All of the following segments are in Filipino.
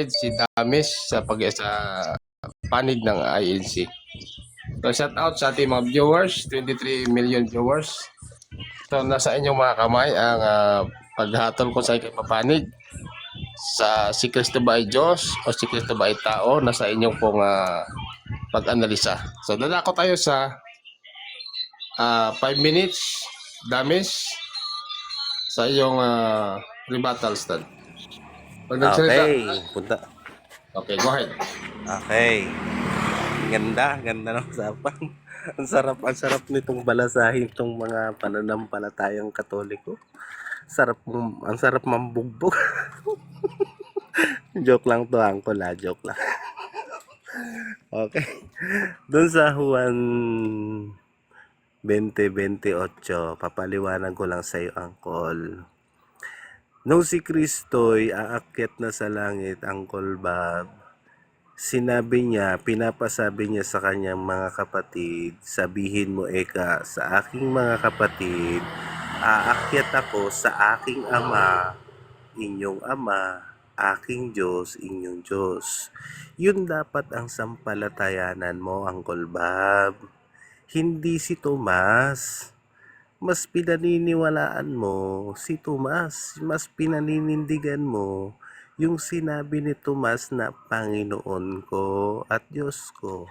si Damis sa panig ng INC. So shout out sa ating mga viewers, 23 million viewers. So nasa inyong mga kamay ang paghatol ko sa inyong papanig sa si Kristo ba ay Diyos o si Kristo ba ay tao, nasa inyong pong pag-analisa. So dadako tayo sa 5 minutes, Damis, sa iyong rebuttal stand. Pag nagsalita, Okay, punta. okay, go ahead. Okay. Ganda ng usapan. Ang sarap nitong balasahin tong mga pananampalatayang Katoliko. Ang sarap mambugbog. Joke lang to, Uncle, joke lang. Okay. Doon sa Juan 20:28, papaliwanag ko lang sa iyo, Uncle. Nung si Kristo'y aakyat na sa langit, Uncle Bob, pinapasabi niya sa kanyang mga kapatid, sabihin mo eka sa aking mga kapatid, aakyat ako sa aking ama, inyong ama, aking Diyos, inyong Diyos. Yun dapat ang sampalatayanan mo, Uncle Bob. Hindi si Tomas. Mas pinaniniwalaan mo si Tomas, mas pinaninindigan mo yung sinabi ni Tomas na Panginoon ko at Diyos ko.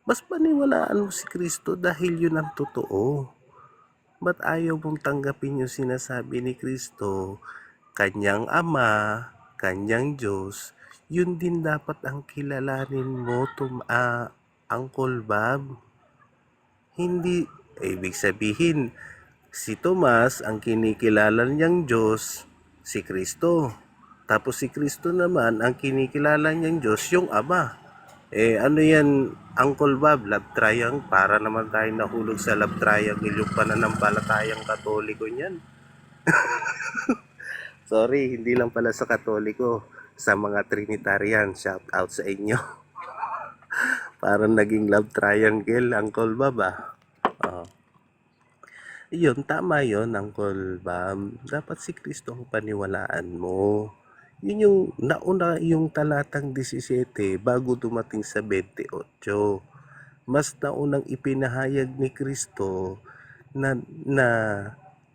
Mas paniwalaan mo si Kristo dahil yun ang totoo. Ba't ayaw mong tanggapin yung sinasabi ni Kristo, kanyang Ama, kanyang Diyos, yun din dapat ang kilalanin mo, Uncle Bob. Hindi, ibig sabihin, si Tomas ang kinikilala niyang Diyos, si Kristo. Tapos si Kristo naman ang kinikilala niyang Diyos, yung Ama. Ano yan, Uncle Bob? Love triangle? Para naman tayo nahulog sa love triangle yung pananampalatayang Katoliko niyan. Sorry, hindi lang pala sa Katoliko. Sa mga Trinitarian, shout out sa inyo. Parang naging love triangle, Uncle Bob Yun, tama yun, Uncle Bam. Dapat si Kristo ang paniwalaan mo. Yun yung nauna yung talatang 17 bago dumating sa 28. Mas naunang ipinahayag ni Kristo na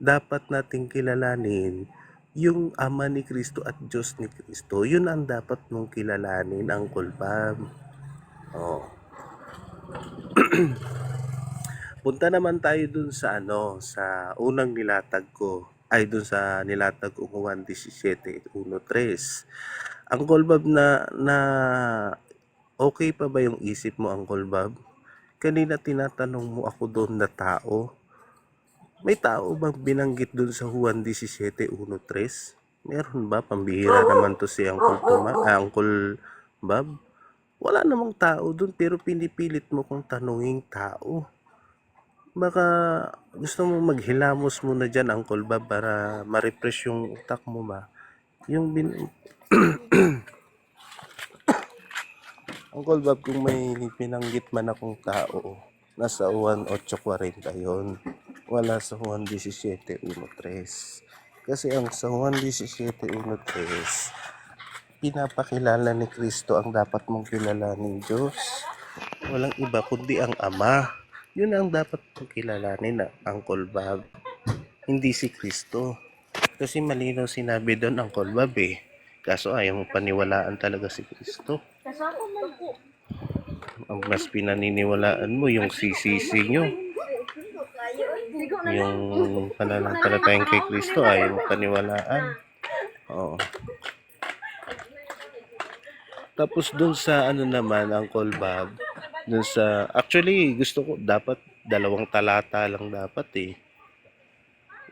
dapat nating kilalanin yung Ama ni Kristo at Diyos ni Kristo. Yun ang dapat mong kilalanin, Uncle Bam. Punta naman tayo dun sa sa unang nilatag ko. Ay, dun sa nilatag ko Juan 17:1-3. Uncle Bob, na okay pa ba yung isip mo, Uncle Bob? Kanina tinatanong mo ako doon na tao. May tao bang binanggit dun sa Juan 17:1-3? Meron ba? Pambihira naman to si Uncle Bob. Wala namang tao dun pero pinipilit mo kong tanungin tao. Baka gusto mo maghilamos muna dyan, Uncle Bob, para ma-refresh yung utak mo ba? Uncle Bob, kung may pinanggit man akong tao, nasa Juan 8:40 yun. Wala sa Juan 17:1-3. Kasi ang sa Juan 17:1-3, pinapakilala ni Kristo ang dapat mong kilalanin Diyos. Walang iba kundi ang Ama. Yun ang dapat mong kilalanin, Uncle Bob. Hindi si Kristo. Kasi malinaw sinabi doon, Uncle Bob Kaso ayaw mo paniwalaan talaga si Kristo. Ang mas pinaniniwalaan mo yung CCC nyo. Yung pananampalatayang kay Kristo ayaw mo paniwalaan. Tapos doon sa naman, Uncle Bob, actually gusto ko dapat 2 talata lang dapat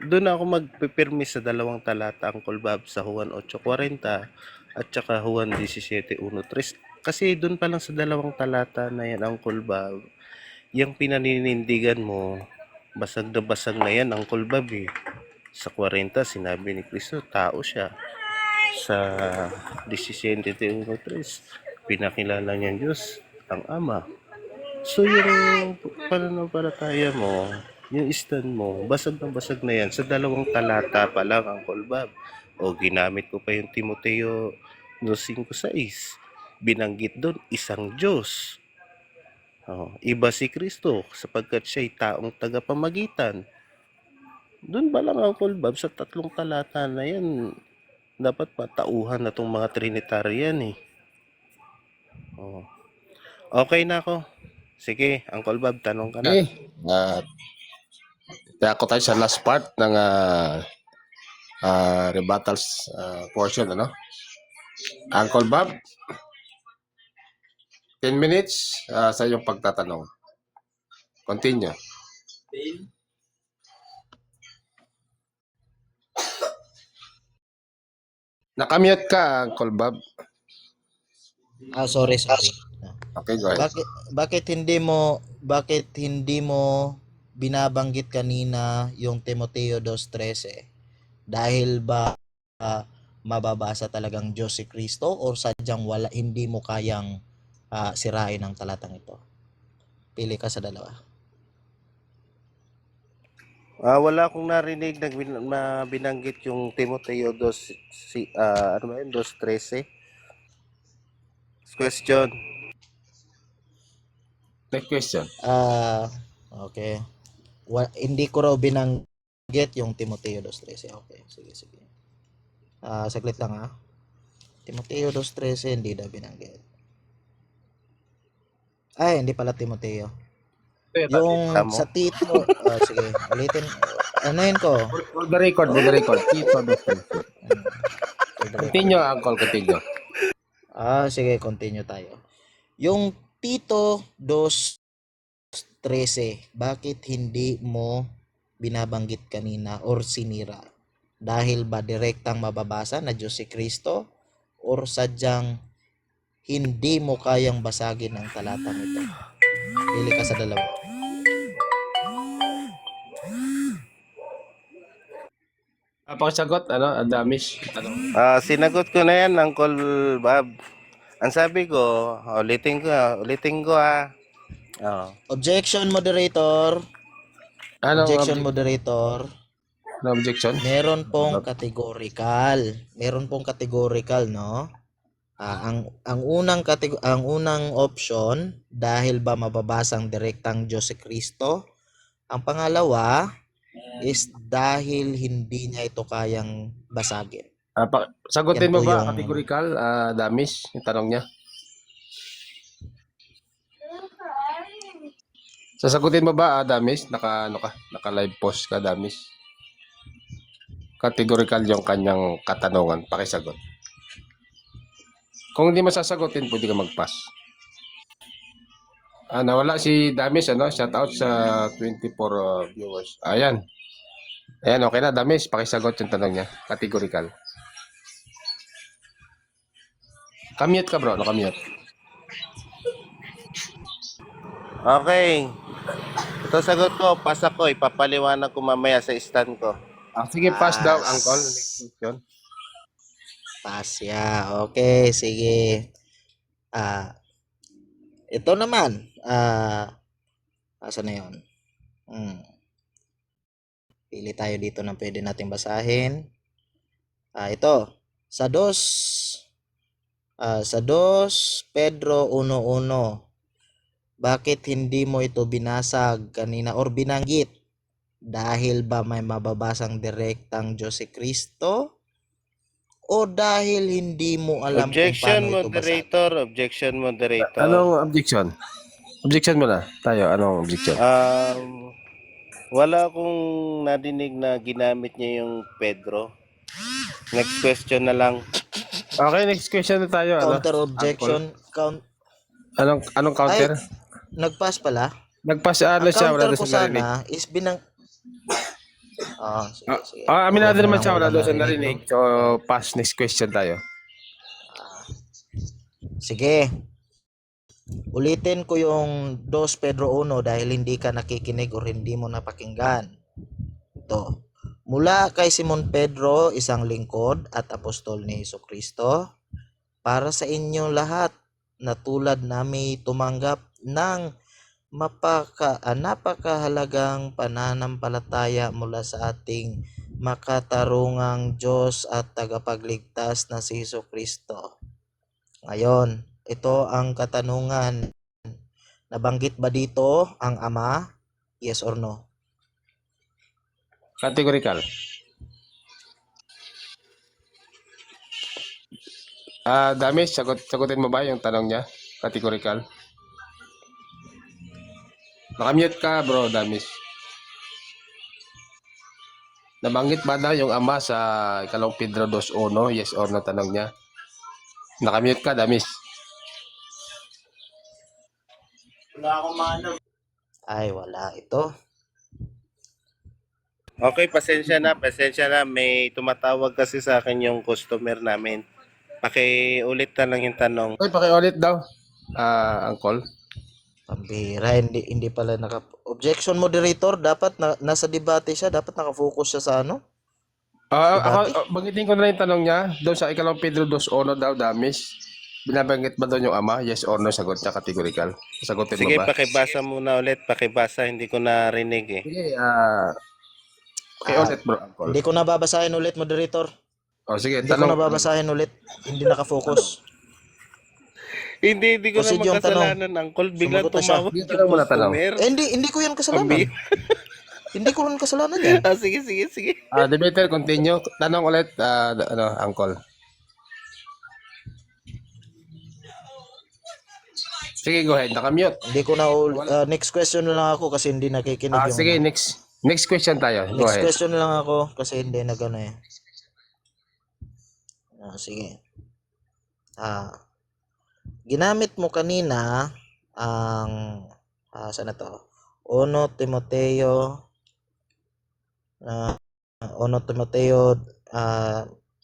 Doon ako magpipirmi sa 2 talata, Uncle Bob, sa Juan 8:40 at saka Juan 17:1-3. Kasi doon pa lang sa 2 talata na yan, Uncle Bob, yung pinaninindigan mo, basag na yan, Uncle Bob Sa 40, sinabi ni Kristo, tao siya. Sa 17:1-3, pinakilala niyang Diyos, ang Ama. So yung pananampalataya mo, yung stand mo, basag na yan. Sa 2 talata pa lang, Uncle Bob. O ginamit ko pa yung Timoteo 2:5. Binanggit doon isang Diyos. Iba si Kristo sapagkat siya'y taong tagapamagitan. Doon ba lang, Uncle Bob, sa 3 talata na yan, dapat patauhan na tong mga Trinitarian eh. Oh. Okay na ako. Sige, Uncle Bob, tanong ka na. Okay. Kaya ako tayo sa last part ng rebuttals portion, ano? Uncle Bob, 10 minutes sa iyong pagtatanong. Continue. Nakamute ka, Uncle Bob. Sorry. Okay, go ahead. Bakit hindi mo binabanggit kanina yung Timoteo 2:13? Dahil ba mababasa talagang Diyos si Kristo or sadyang hindi mo kayang sirain ang talatang ito? Pili ka sa dalawa. Wala akong narinig na binanggit yung Timoteo 2:13. Question. Next question. Okay. Hindi ko raw binanggit yung Timoteo 2:13. Okay, sige. Saglit lang Timoteo 2:13 hindi daw binanggit. Ay, hindi pala Timoteo. Yung sa Tito, sige, ulitin. Anuhin ko. For the record. Tito 2:13. Continue, Uncle, continue. Sige, continue tayo. Yung Tito 2:13, bakit hindi mo binabanggit kanina or sinira? Dahil ba direktang mababasa na Diyos si Kristo or sadyang hindi mo kayang basagin ang talatang ito? Pili ka sa dalawa. Pakisagot, Damish. Sinagot ko na yan, Uncle Bob. Ang sabi ko, ulitin ko Objection, moderator. Objection, moderator. No objection? Meron pong categorical, no? Ang unang option, dahil ba mababasang direktang Diyos si Kristo. Ang pangalawa is dahil hindi niya ito kayang basagin. Sagutin mo ba categorical, Damish, yung tanong niya? Sasagutin mo ba, Damish? Naka-live post ka, Damish? Categorical yung kanyang katanungan. Pakisagot. Kung hindi masasagutin, pwede ka mag-pass. Nawala si Damish, shout out sa 24 viewers. Ayan, okay na, Damish. Pakisagot yung tanong niya. Categorical. Kamute ka, bro. Nakamute. Okay. Ito sagot ko, pass ako. Ipapaliwanag ko mamaya sa stand ko. Sige, pass daw, Uncle. Next question. Pass, okay, sige. Ito naman, asa na yun? Pili tayo dito ng pwede nating basahin. Ito, sa 2 Pedro 1:1. Bakit hindi mo ito binasag kanina or binanggit? Dahil ba may mababasang direktang Diyos si Kristo? O dahil hindi mo alam kung paano ito basag? Objection, moderator. Anong objection? Objection mo na. Tayo, anong objection? Wala akong nadinig na ginamit niya yung Pedro. Next question na lang. Okay, next question na tayo. Counter objection. Anong counter? Ay, nag-pass pala. Nag-pass siya. Wala counter ko sa narinig. sana is sige. Aminado naman siya. Wala doon sa narinig. So, pass. Next question tayo. Sige. Ulitin ko yung 2 Pedro 1 dahil hindi ka nakikinig o hindi mo napakinggan. Ito. Mula kay Simon Pedro, isang lingkod at apostol ni Jesucristo, para sa inyo lahat na tulad namin tumanggap ng napakahalagang pananampalataya mula sa ating makatarungang Diyos at tagapagligtas na si Jesucristo. Ngayon, ito ang katanungan. Nabanggit ba dito ang Ama? Yes or no? Categorical. Damis, sagutin mo ba yung tanong niya? Categorical. Nakamute ka, bro, Damis. Nabanggit ba daw yung ama sa ikalawang Pedro 2:1? Yes or no tanong niya. Nakamute ka, Damis. Ay, wala ito. Okay, pasensya na. May tumatawag kasi sa akin yung customer namin. Pakiulit na lang yung tanong. Uy, pakiulit daw. Uncle. Pambira, hindi pala objection moderator, dapat nasa debate siya, dapat nakafocus siya sa ano? Debate? Banggitin ko na lang yung tanong niya. Doon sa ikalawang Pedro 2:1 daw, Damis. Binabanggit ba doon yung ama? Yes or no? Sagot niya, categorical. Sagutin mo Sige, ba? pakibasa muna ulit. Pakibasa, hindi ko narinig eh. Sige, pakiulit, bro, Uncle. Hindi ko na babasahin ulit, moderator. Sige, Hindi ko na babasahin ulit. Hindi nakafocus. Hindi ko Proceed naman yung tanong. kasalanan, Uncle. Biglang Sumagot na siya. tumawag Yung yung tanong mo na tanong. customer. Hindi ko yan kasalanan. Hindi ko rin kasalanan yan. Sige. Debater, continue. Tanong ulit, Uncle. Sige, go ahead. Nakamute. Hindi ko na next question na lang ako kasi hindi nakikinig yung Sige, ano. next question tayo. Go Next ahead. question na lang ako kasi hindi na gano'n eh. Sige. Ginamit mo kanina ang saan na to? 1 Timoteo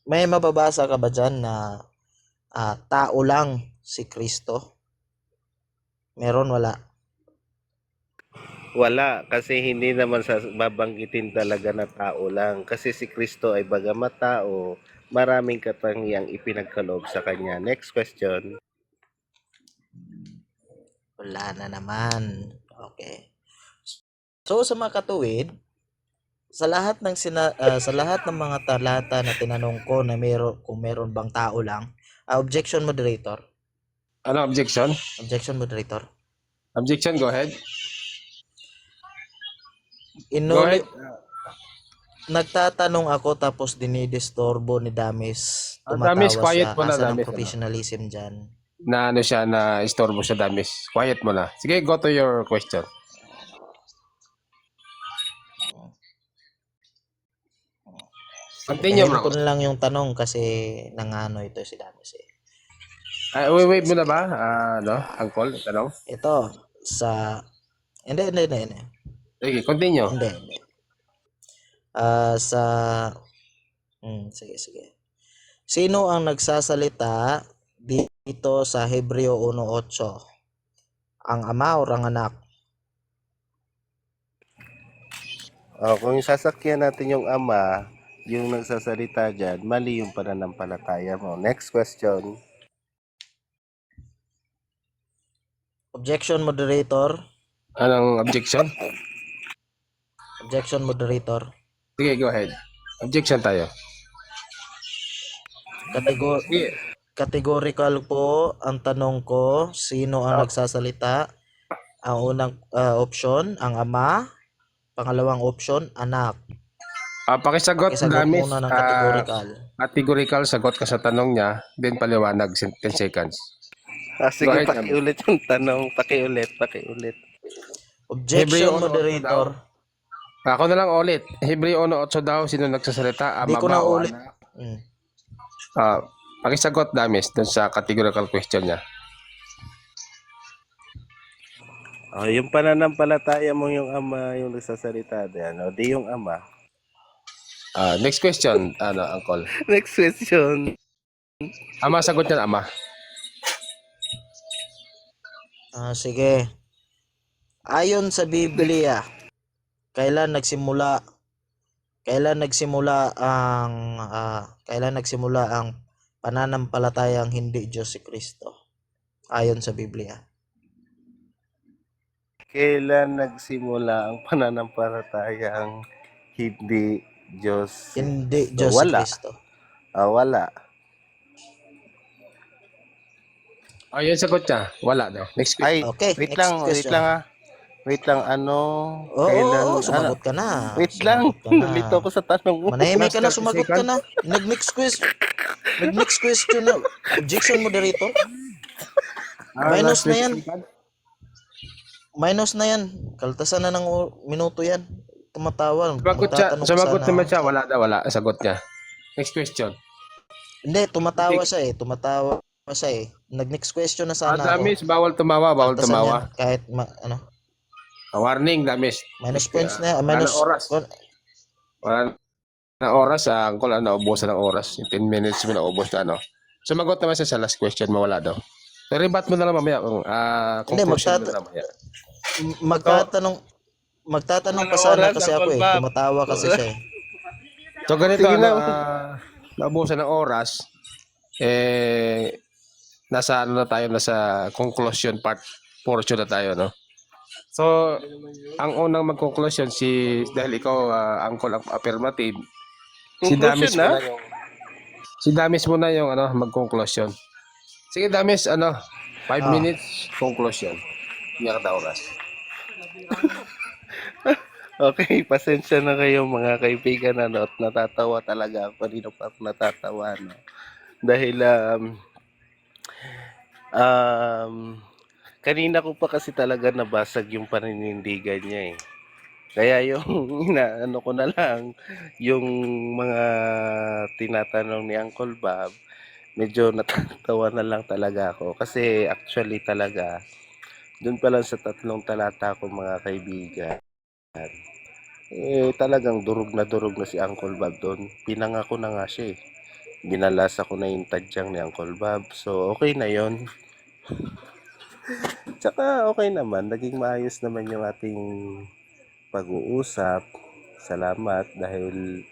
may mababasa ka ba dyan na tao lang si Kristo? Meron, wala? Wala, kasi hindi naman babanggitin talaga na tao lang. Kasi si Kristo ay bagamat tao, maraming katangiang ipinagkaloob sa kanya. Next question. Wala na naman. Okay. So sa mga katuwid, sa lahat ng mga talata na tinanong ko na kung meron bang tao lang, objection moderator. Ano objection? Objection moderator. Objection, go ahead. Inulit. Nagtatanong ako tapos dinidisturbo ni Damis. Tumatawa Damis, quiet siya. mo na, Asa ng Damis. professionalism dyan? Na siya, na istorbo siya, Damis. Quiet mo na. Sige, go to your question. Continue, Tingin bro. ko na lang yung tanong kasi nangano ito si Damis eh. Wait mo na ba? Uncle, tanong? Ito, hindi. Sige, continue. Hindi. Sige. Sino ang nagsasalita dito sa Hebreo 1:8? Ang ama o ang anak? Kung sasakyan natin yung ama, yung nagsasalita dyan, mali yung pananampalataya mo. Next question. Objection moderator. Anong objection? Objection moderator. Sige, go ahead. Objection tayo. Categorical po ang tanong ko, sino ang nagsasalita? Ang unang option, ang ama. Pangalawang option, anak. Pakisagot, Pakisagot Damis. muna ng categorical. Categorical, sagot ka sa tanong niya, then paliwanag 10 seconds. Sige, Go ahead, pakiulit yung tanong. Pakiulit. Objection Hebreo 1:8 moderator. Ako na lang ulit. Hebreo 1:8 daw, sino nagsasalita? Hindi Ama ko ba na o ulit. anak? Pakisagot, Damis, dun sa categorical question niya. Yung pananampalataya mo yung ama, yung nagsasalita diyan. Di yung ama. Next question, Uncle. Next question. Ama, sagot niya ama. Sige. Ayon sa Biblia, kailan nagsimula ang pananampalatayang hindi Diyos si Kristo? Ayon sa Biblia. Kailan nagsimula ang pananampalatayang hindi Diyos si Hindi Kristo. Diyos si Wala. Kristo. Wala. Oh, yun sagot niya. Wala daw. Next question. Ay, Okay, wait next lang, wait question. lang ah. Wait lang, ano, Oo, oo, oo, kailan, ano, sumagot ka na. wait lang, Sumagot ka na. nalito ako sa tanong mo. Manahimik Last ka na, 30 sumagot ka seconds. na. Nag-next question na. Objection moderator. Last Minus na 30 yan. seconds. Minus na yan. Kaltasan na ng minuto yan. Tumatawa. Sumagot siya. Magtatanong ka Sumagot sana. naman siya. Wala daw, wala. Sagot niya. Next question. Hindi, tumatawa siya eh. Tumatawa siya eh. Nag-next question na sana ako. Damis, bawal tumawa, bawal Kaltasan yan. tumawa. Kahit, ano, Warning, Damis. minus points na yan. Wala Minus, na oras. Wala na oras. Angkol, naubusan ng oras. Yung 10 minutes mo naubos na, ano. Sumagot naman siya sa last question mo, wala daw. So, rebat mo na lang mamaya. hindi, Conclusion mo na mamaya. magtatanong pa sana kasi ako eh. Tumatawa kasi siya eh. So, ganito, Sige na. naubusan ng oras. Nasa nasa conclusion portion na tayo, no? So, ang unang mag-conclusion dahil ikaw, angkol ang affirmative, Conclusion na? si Damis muna yung mag-conclusion. Sige, Damis, 5 minutes conclusion. Yung oras. Okay, pasensya na kayo mga kaibigan, ano, at natatawa talaga ako. Kanina pa ako natatawa, no? Dahil, kanina ko pa kasi talaga nabasag yung paninindigan niya eh. Kaya yung inaano ko na lang, yung mga tinatanong ni Uncle Bob, medyo natatawa na lang talaga ako. Kasi actually talaga, dun pa lang sa 3 talata ko mga kaibigan, talagang durog na si Uncle Bob doon. Pinangako na nga siya eh. Binalasa ko na yung tadyang ni Uncle Bob. So, okay na yon. Tsaka okay naman. Naging maayos naman yung ating pag-uusap. Salamat dahil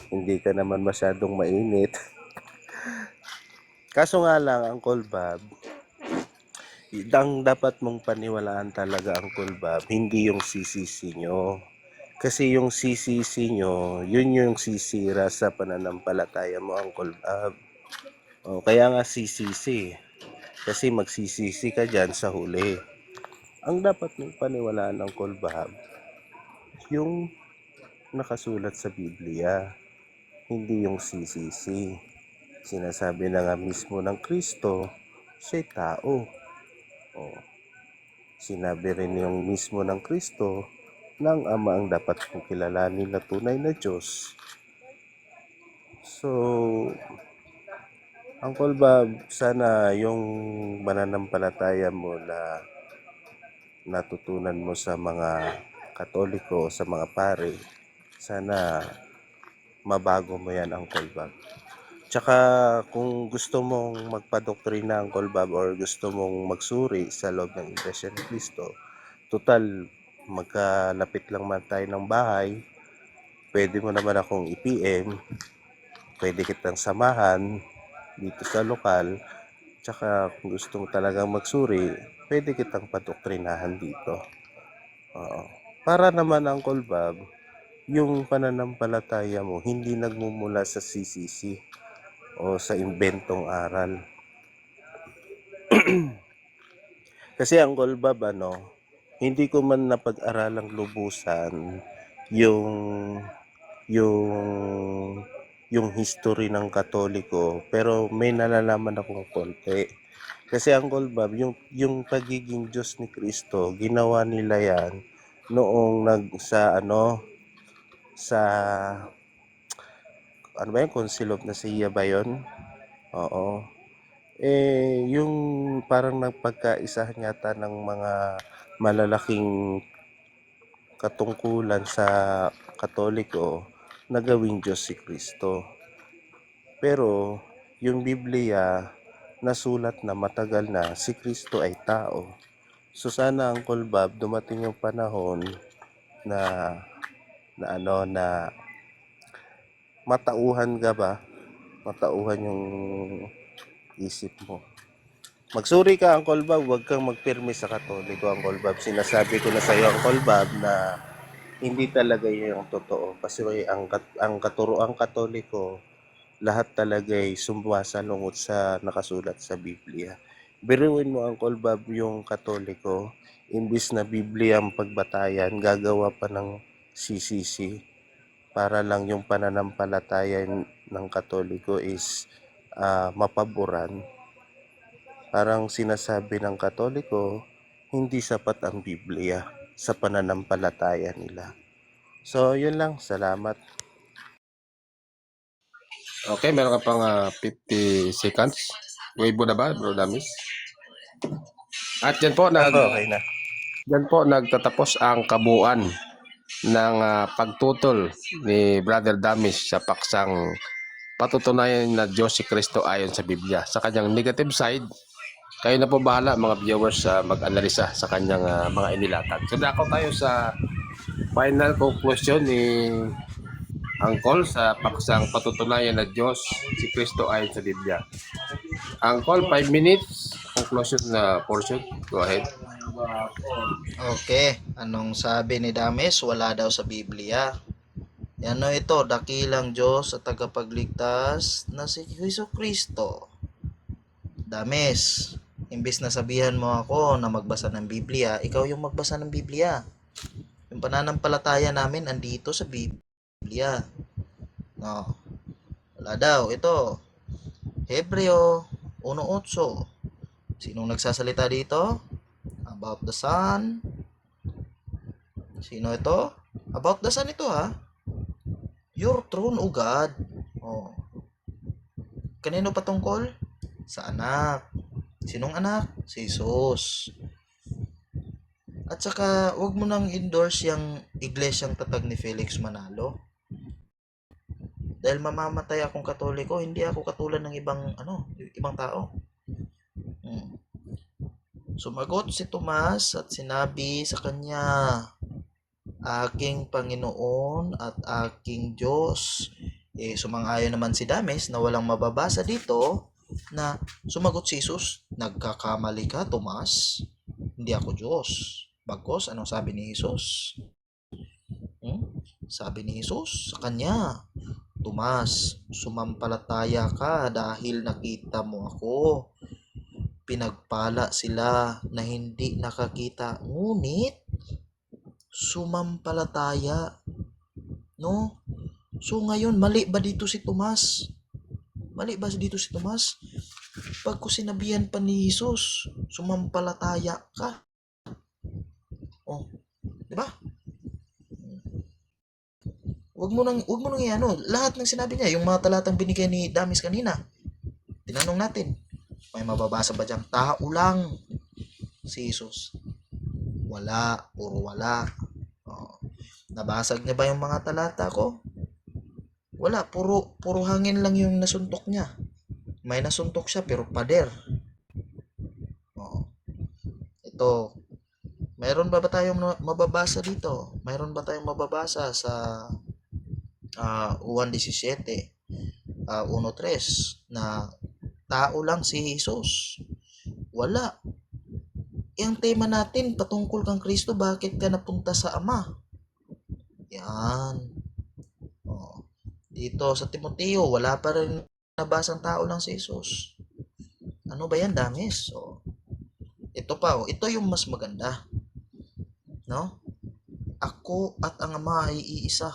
hindi ka naman masyadong mainit. Kaso nga lang, Uncle Bob, ang dapat mong paniwalaan talaga, Uncle Bob, hindi yung CCC nyo. Kasi yung CCC nyo, yun yung sisira sa pananampalataya mo, Uncle Bob. Kaya nga CCC. Kasi magsisisi ka dyan sa huli. Ang dapat mong paniwalaan, Uncle Bob, yung nakasulat sa Biblia. Hindi yung CCC. Sinasabi na nga mismo ng Kristo, siya'y tao. Sinabi rin yung mismo ng Kristo, ng Ama ang dapat kong kilalanin na tunay na Diyos. So, Uncle Bob, sana yung mananampalataya mo na natutunan mo sa mga Katoliko, sa mga pare, sana mabago mo yan, Uncle Bob. Tsaka kung gusto mong magpadoktrina, Uncle Bob, or gusto mong magsuri sa loob ng Iglesia ni Cristo, total, magkalapit lang man tayo ng bahay, pwede mo naman akong i-PM, pwede kitang samahan dito sa lokal, tsaka kung gusto mo talagang magsuri, pwede kitang padoktrinahan dito. Para naman, Uncle Bob, yung pananampalataya mo hindi nagmumula sa CCC o sa imbentong aral. Kasi Uncle Bob, hindi ko man napag-aralang lubusan yung yung yung history ng Katoliko, pero may nalalaman akong konti. Kasi Uncle Bob, yung pagiging Diyos ni Kristo, ginawa nila yan noong sa ano ba yun, Council of Nicaea ba yun? Oo. Yung parang nagpagkaisahan yata ng mga malalaking katungkulan sa Katoliko na gawing Diyos si Kristo. Pero yung Biblia nasulat na matagal na si Kristo ay tao. So sana, Uncle Bob, dumating yung panahon na na matauhan ka ba? Matauhan yung isip mo. Magsuri ka, Uncle Bob, huwag kang magpirmi sa Katoliko, Uncle Bob. Sinasabi ko na sa iyo, Uncle Bob, na hindi talaga yun yung totoo. Kasi ang katuroang Katoliko, lahat talaga ay sumasalungot sa nakasulat sa Biblia. Biruin mo Uncle Bob yung Katoliko, imbis na Biblia ang pagbatayan, gagawa pa ng CCC para lang yung pananampalataya ng Katoliko is mapaboran. Parang sinasabi ng Katoliko, hindi sapat ang Biblia sa pananampalataya nila. So, yun lang. Salamat. Okay, meron ka pang 50 seconds. Weibo na ba, Bro Damis? At Okay na. dyan po nagtatapos ang kabuuan ng pagtutol ni Brother Damis sa paksang patutunayan na Diyos si Kristo ayon sa Biblia. Sa kanyang negative side, kayo na po bahala mga viewers mag-analisa sa kanyang mga inilatag. So dako tayo sa final conclusion ni Angkol sa paksang patutunayan na Diyos si Kristo ayon sa Biblia. Angkol, 5 minutes conclusion na portion. Go ahead. Okay, anong sabi ni Dames? Wala daw sa Biblia. Ano ito, dakilang Diyos at tagapagligtas na si Jesu Kristo. Dames, imbis na sabihan mo ako na magbasa ng Biblia, ikaw yung magbasa ng Biblia. Yung pananampalataya namin andito sa Biblia. No, wala daw. Ito, Hebreo 1:8. Sinong nagsasalita dito? About the Son. Sino ito? About the Son ito ha. Your throne, O God. Oh. Kanino patungkol? Sa anak. Sinong anak? Si Jesus. At saka, wag mo nang endorse yung iglesyang tatag ni Felix Manalo. Dahil mamamatay akong Katoliko, hindi ako katulad ng ibang tao. Sumagot si Tomas at sinabi sa kanya, aking Panginoon at aking Diyos. Sumang-ayon naman si Dames na walang mababasa dito na sumagot si Jesus, nagkakamali ka, Tomas. Hindi ako Diyos. Bagkos, anong sabi ni Jesus? Sabi ni Jesus sa kanya, Tomas, sumampalataya ka dahil nakita mo ako. Pinagpala sila na hindi nakakita, ngunit sumampalataya. No? So ngayon, mali ba dito si Tomas? Mali ba dito si Tomas? Pag ko sinabihan pa ni Jesus, sumampalataya ka. Oh, di ba? Wag mo nang lahat ng sinabi niya, yung mga talatang binigay ni Damis kanina. Tinanong natin, may mababasa ba diyang tao lang si Jesus? Wala, puro wala. Oh. Nabasag niya ba yung mga talata ko? Wala, puro hangin lang yung nasuntok niya. May nasuntok siya pero pader. Oh. Ito, mayroon ba tayong mababasa dito? Mayroon ba tayong mababasa sa 1:17, 1:3 na tao lang si Jesus? Wala. Ang tema natin, patungkol kang Kristo, bakit ka napunta sa Ama? Yan. Oh. Dito sa Timoteo, wala pa rin nabasang tao lang si Jesus. Ano ba yan, Damis? So, ito pa, ito yung mas maganda. No? Ako at ang Ama ay iisa.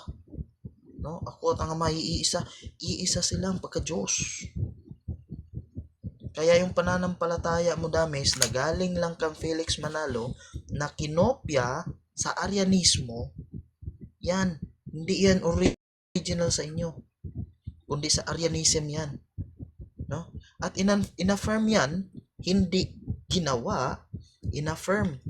No? Ako at ang Ama ay iisa. Iisa silang pagka-Diyos. Kaya yung pananampalataya mo, Damis, na galing lang kang Felix Manalo, na kinopya sa Arianismo, yan, hindi yan original sa inyo, kundi sa Arianism yan. No? At in-affirm yan, hindi ginawa, in-affirm.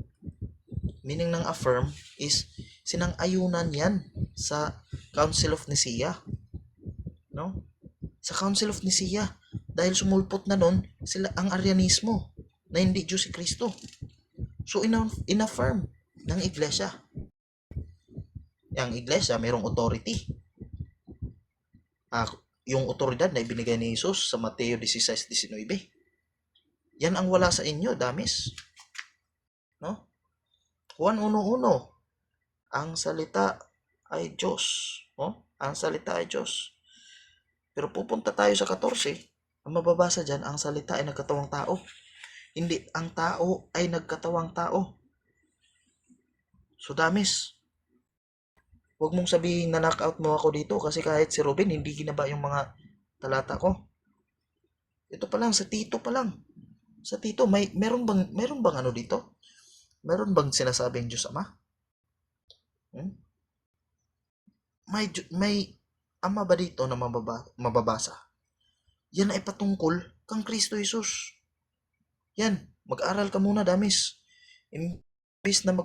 Meaning ng affirm is sinang-ayunan yan sa Council of Nicaea. No? Sa Council of Nicaea, dahil sumulpot na nun sila ang Arianismo na hindi Diyos si Kristo. So in-affirm ng iglesia. Ang iglesia mayroong authority. Yung otoridad na ibinigay ni Jesus sa Mateo 16:19. Yan ang wala sa inyo, Damis. No? Juan 1:1. ang salita ay Diyos. Oh, ang salita ay Diyos. Pero pupunta tayo sa 14. Ang mababasa dyan, ang salita ay nagkatawang tao. Hindi, ang tao ay nagkatawang tao. So, Damis, huwag mong sabihin na knockout mo ako dito kasi kahit si Robin, hindi ginaba yung mga talata ko. Ito pa lang, sa Tito pa lang. Sa Tito, meron bang ano dito? Meron bang sinasabing Diyos Ama? Hmm? May ama ba dito na mababasa? Yan ay patungkol kang Kristo Jesus. Yan, mag-aral ka muna, Damis. Imbis na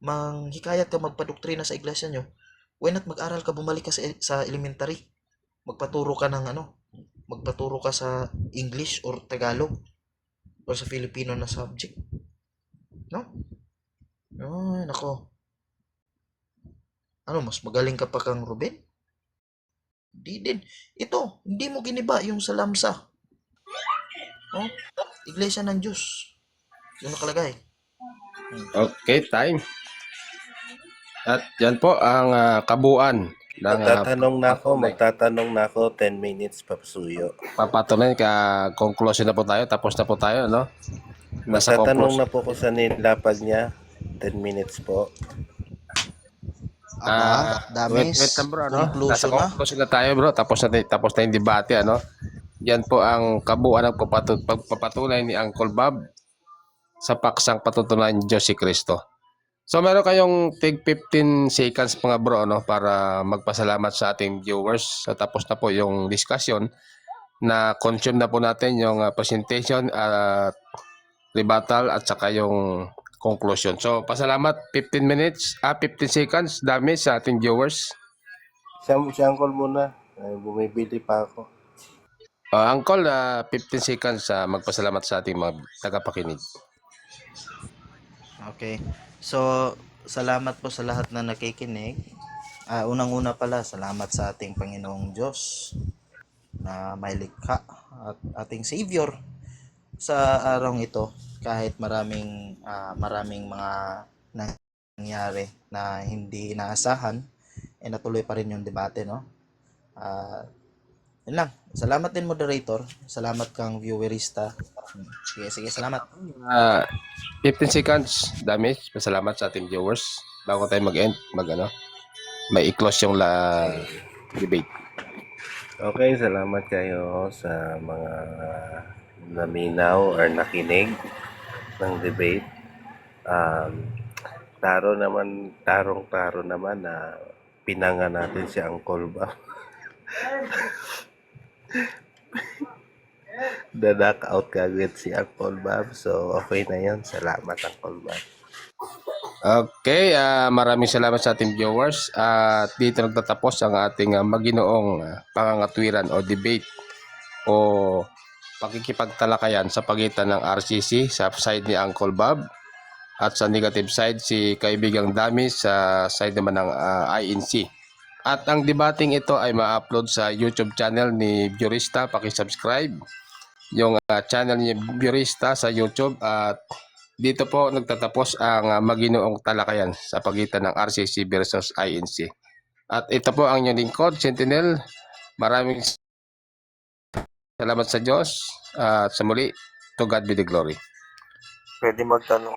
manghikayat ka magpadoktrina sa iglesia nyo, why not mag-aral ka, bumalik ka sa elementary. Magpaturo ka ng magpaturo ka sa English or Tagalog or sa Filipino na subject. No? Ay, nako. Ano, mas magaling ka pa kang Ruben? Di din. Ito, hindi mo giniba yung sa lamsa. Oh, Iglesia ng Diyos. Yung nakalagay. Okay, time. At yan po ang kabuuan ng Magtatanong na ako 10 minutes papasuyo. papatunay conclusion na po tayo. Tapos na po tayo, no? Nasa Magtatanong conclusion. na po ko sa nilapag niya. 10 minutes po. Aba, Wait Damis, lang bro, no? Nasa conclusion na. conclusion na tayo bro. Tapos na yung debate, ano? Yan po ang kabuuan ng pagpapatunay ni Uncle Bob sa paksang patutunayan ni Diyos si Kristo. So meron kayong tig 15 seconds mga bro, no? Para magpasalamat sa ating viewers. So, tapos na po yung discussion na consume na po natin yung presentation at rebuttal at saka yung conclusion. So pasalamat 15 minutes, 15 seconds dami sa ating viewers. Siya Uncle muna. Ay, bumibili pa ako. Uncle, 15 seconds magpasalamat sa ating mga tagapakinig. Okay. So, salamat po sa lahat na nakikinig. Unang-una pala, salamat sa ating Panginoong Diyos na may likha at ating Savior sa araw ito. Kahit maraming mga nangyari na hindi inaasahan, natuloy pa rin yung debate, no? Yun lang. Salamat din, moderator. Salamat kang viewerista. Sige, salamat. 15 seconds dami. Pasalamat sa ating viewers. Bago tayo mag-end, may i-close yung debate. Okay, salamat kayo sa mga naminaw or nakinig ng debate. Tarong-taro naman na pinanga natin si Uncle Bob. The out kagad si Uncle Bob. So, okay na yun. Salamat, Uncle Bob. Okay, maraming salamat sa ating viewers. At dito nagtatapos ang ating maginoong pangangatwiran o debate o pakikipagtalakayan sa pagitan ng RCC sa side ni Uncle Bob at sa negative side si Kaibigang Dami sa side naman ng INC. At ang debating ito ay ma-upload sa YouTube channel ni Burista. Paki-subscribe yung channel ni Burista sa YouTube at dito po nagtatapos ang maginoong talakayan sa pagitan ng RCC versus INC. At ito po ang inyong lingkod, Sentinel. Maraming salamat sa Diyos at sa muli, to God be the glory. Pwede magtanong.